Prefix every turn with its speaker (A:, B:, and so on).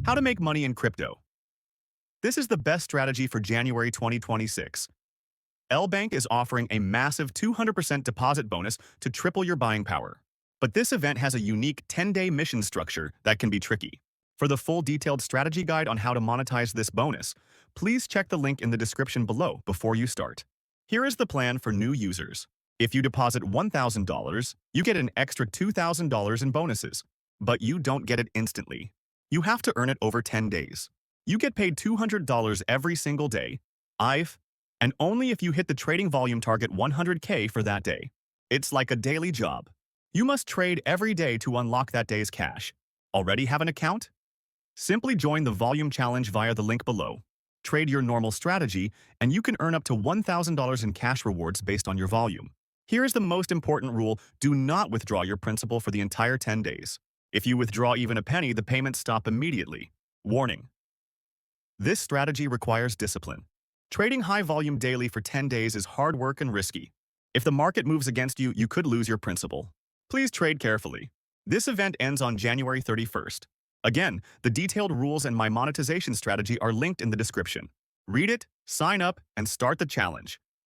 A: How to make money in crypto. This is the best strategy for January 2026. LBank is offering a massive 200% deposit bonus to triple your buying power. But this event has a unique 10-day mission structure that can be tricky. For the full detailed strategy guide on how to monetize this bonus, please check the link in the description below before you start. Here is the plan for new users. If you deposit $1,000, you get an extra $2,000 in bonuses, but you don't get it instantly. You have to earn it over 10 days. You get paid $200 every single day, and only if you hit the trading volume target 100K for that day. It's like a daily job. You must trade every day to unlock that day's cash. Already have an account? Simply join the volume challenge via the link below. Trade your normal strategy, and you can earn up to $1,000 in cash rewards based on your volume. Here is the most important rule: do not withdraw your principal for the entire 10 days. If you withdraw even a penny, the payments stop immediately. Warning: this strategy requires discipline. Trading high volume daily for 10 days is hard work and risky. If the market moves against you, you could lose your principal. Please trade carefully. This event ends on January 31st. Again, the detailed rules and my monetization strategy are linked in the description. Read it, sign up, and start the challenge.